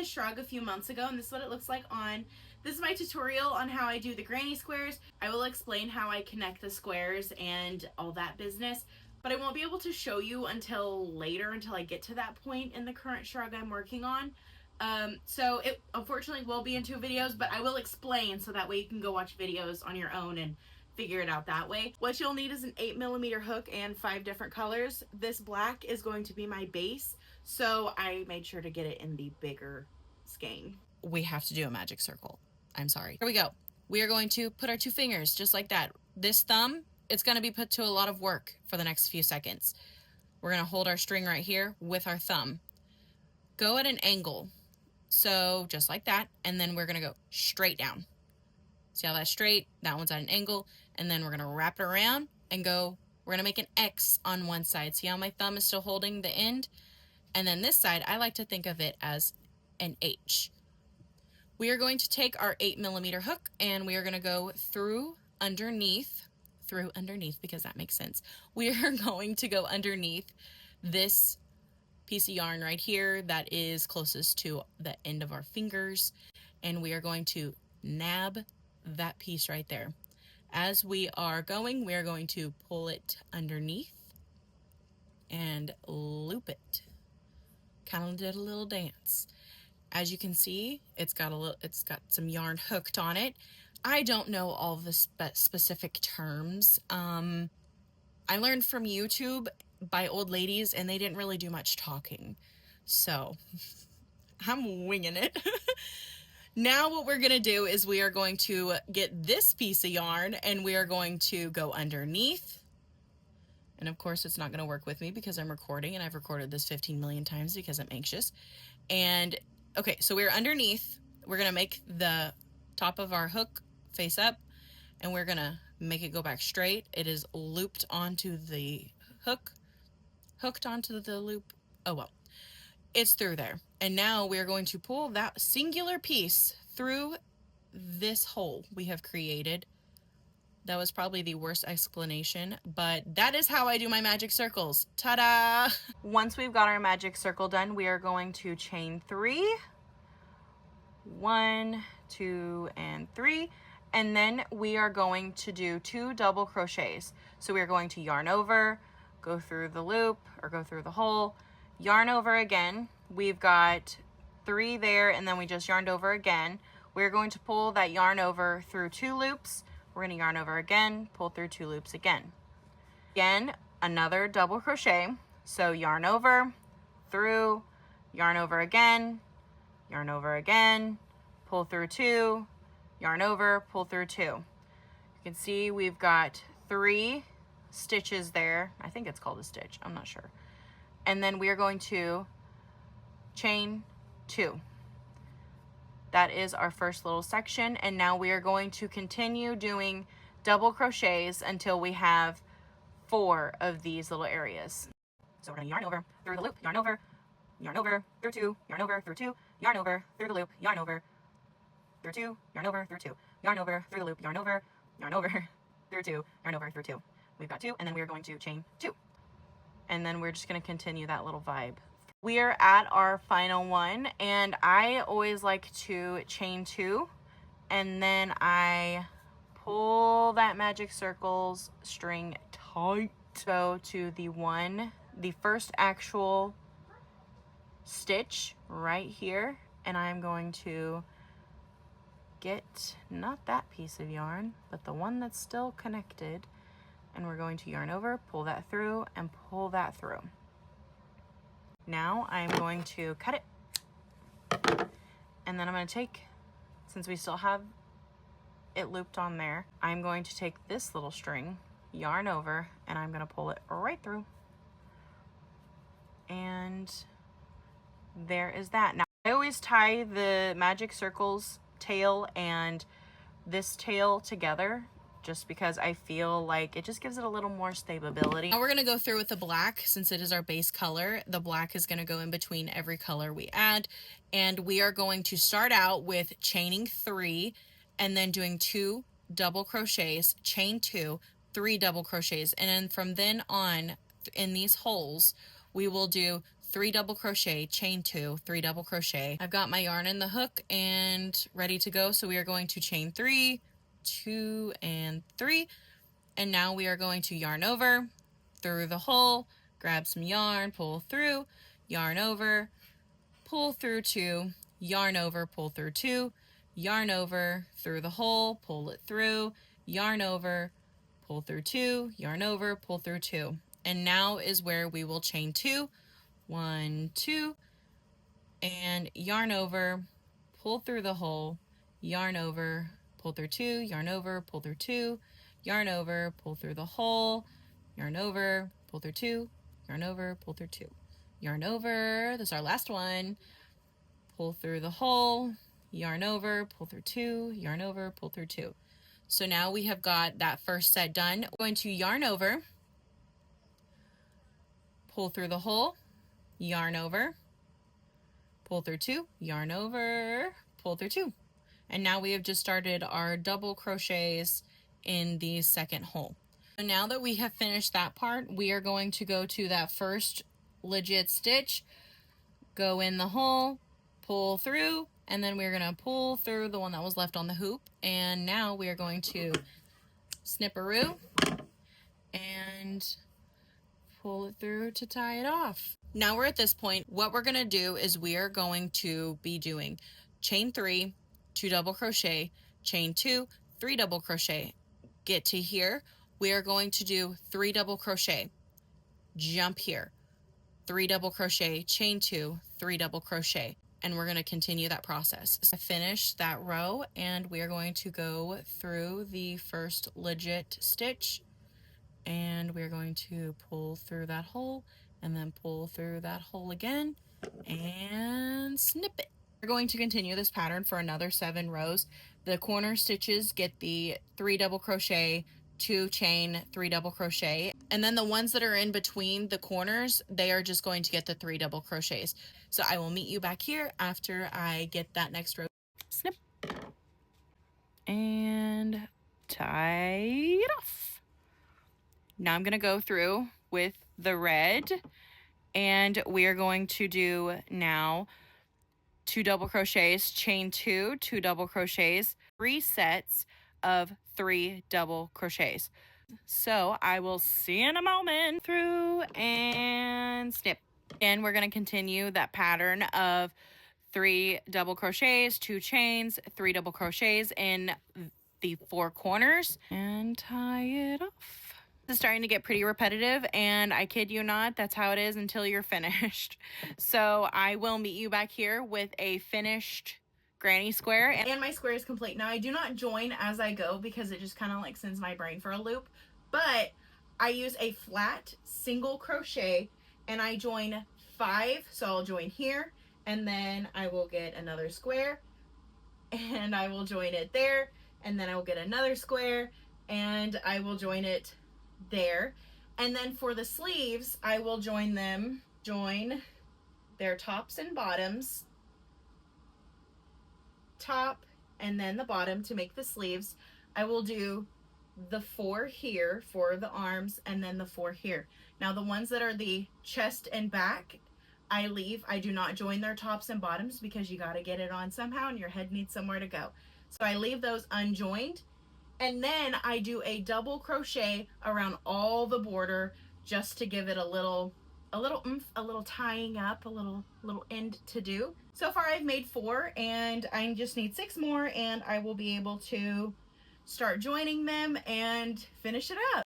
this shrug a few months ago, and this is what it looks like on. This is my tutorial on how I do the granny squares. I will explain how I connect the squares and all that business, but I won't be able to show you until later, until I get to that point in the current shrug I'm working on. So it unfortunately will be in 2 videos, but I will explain so that way you can go watch videos on your own and figure it out that way. What you'll need is an 8mm hook and 5 different colors. This black is going to be my base, so I made sure to get it in the bigger skein. We have to do a magic circle. I'm sorry. Here we go. We are going to put our 2 fingers just like that. This thumb, it's going to be put to a lot of work for the next few seconds. We're going to hold our string right here with our thumb. Go at an angle. So just like that, and then we're going to go straight down. See how that's straight? That one's at an angle, and then we're going to wrap it around and go, we're going to make an X on one side. See how my thumb is still holding the end? And then this side, I like to think of it as an H. We are going to take our 8mm hook, and we are going to go through underneath because that makes sense. We are going to go underneath this piece of yarn right here that is closest to the end of our fingers, and we are going to nab that piece right there. As we are going, we are going to pull it underneath and loop it. Kind of did a little dance. As you can see, it's got some yarn hooked on it. I don't know all the specific terms. I learned from YouTube by old ladies, and they didn't really do much talking. So I'm winging it. Now what we're going to do is we are going to get this piece of yarn, and we are going to go underneath. And of course it's not going to work with me because I'm recording, and I've recorded this 15 million times because I'm anxious. And okay, so we're underneath. We're going to make the top of our hook face up, and we're going to make it go back straight. It is looped onto the hook, hooked onto the loop. Oh well, it's through there. And now we're going to pull that singular piece through this hole we have created. That was probably the worst explanation, but that is how I do my magic circles. Ta-da! Once we've got our magic circle done, we are going to chain 3. 1, 2, and 3. And then we are going to do 2 double crochets. So we are going to yarn over, go through the loop or go through the hole, yarn over again. We've got 3 there, and then we just yarned over again. We're going to pull that yarn over through 2 loops. We're going to yarn over again, pull through 2 loops again. Again, another double crochet. So yarn over, through, yarn over again, pull through 2, yarn over, pull through 2. You can see we've got 3 stitches there. I think it's called a stitch, I'm not sure. And then we are going to chain 2. That is our first little section, and now we are going to continue doing double crochets until we have 4 of these little areas. So we're going to yarn over through the loop, yarn over through 2, yarn over through 2, yarn over through the loop, yarn over through 2, yarn over through 2, yarn over through the loop, yarn over through 2, yarn over through 2. We've got 2, and then we're going to chain 2. And then we're just going to continue that little vibe. We are at our final one, and I always like to chain 2, and then I pull that magic circles string tight. Go to the first actual stitch right here, and I'm going to get not that piece of yarn, but the one that's still connected, and we're going to yarn over, pull that through, and pull that through. Now I'm going to cut it, and then I'm going to take, since we still have it looped on there, I'm going to take this little string, yarn over, and I'm going to pull it right through. And there is that. Now I always tie the magic circles tail and this tail together, just because I feel like it just gives it a little more stability. Now we're going to go through with the black. Since it is our base color, the black is going to go in between every color we add, and we are going to start out with chaining 3 and then doing 2 double crochets, chain 2, 3 double crochets, and then from then on in these holes we will do 3 double crochet, chain 2, 3 double crochet. I've got my yarn in the hook and ready to go, so we are going to chain 3, 2, and 3, and now we are going to yarn over through the hole, grab some yarn, pull through, yarn over, pull through 2, yarn over, pull through 2, yarn over through the hole, pull it through, yarn over, pull through 2, yarn over, pull through 2. And now is where we will chain 2, 1, 2, and yarn over, pull through the hole, yarn over, pull through 2, yarn over, pull through 2, yarn over, pull through the hole, yarn over, pull through 2, yarn over, pull through 2, yarn over, this is our last one, pull through the hole, yarn over, pull through 2, yarn over, pull through 2. So now we have got that first set done. We're going to yarn over, pull through the hole, yarn over, pull through 2, yarn over, pull through 2. And now we have just started our double crochets in the second hole. So now that we have finished that part, we are going to go to that first legit stitch, go in the hole, pull through, and then we're going to pull through the one that was left on the hoop. And now we are going to snipperoo and pull it through to tie it off. Now we're at this point. What we're going to do is we are going to be doing chain 3, 2 double crochet, chain 2, 3 double crochet. Get to here, we are going to do 3 double crochet, jump here, 3 double crochet, chain 2, 3 double crochet, and we're going to continue that process. So finish that row, and we are going to go through the first legit stitch, and we're going to pull through that hole and then pull through that hole again and snip it. We're going to continue this pattern for another 7 rows. The corner stitches get the 3 double crochet, 2 chain, 3 double crochet, and then the ones that are in between the corners, they are just going to get the 3 double crochets. So I will meet you back here after I get that next row. Snip and tie it off. Now I'm going to go through with the red, and we are going to do now 2 double crochets, chain 2, 2 double crochets, 3 sets of 3 double crochets. So I will see you in a moment. Through and snip. And we're going to continue that pattern of 3 double crochets, 2 chains, 3 double crochets in the 4 corners, and tie it off. This is starting to get pretty repetitive, and I kid you not, that's how it is until you're finished. So I will meet you back here with a finished granny square. And my square is complete. Now I do not join as I go because it just kind of like sends my brain for a loop, but I use a flat single crochet and I join 5. So I'll join here, and then I will get another square, and I will join it there, and then I will get another square, and I will join it there. And then for the sleeves, I will join their tops and bottoms, top and then the bottom to make the sleeves. I will do the 4 here for the arms, and then the 4 here. Now the ones that are the chest and back, I leave. I do not join their tops and bottoms because you got to get it on somehow and your head needs somewhere to go. So I leave those unjoined, and then I do a double crochet around all the border just to give it a little oomph, a little tying up, a little end to do. So far I've made 4, and I just need 6 more, and I will be able to start joining them and finish it up.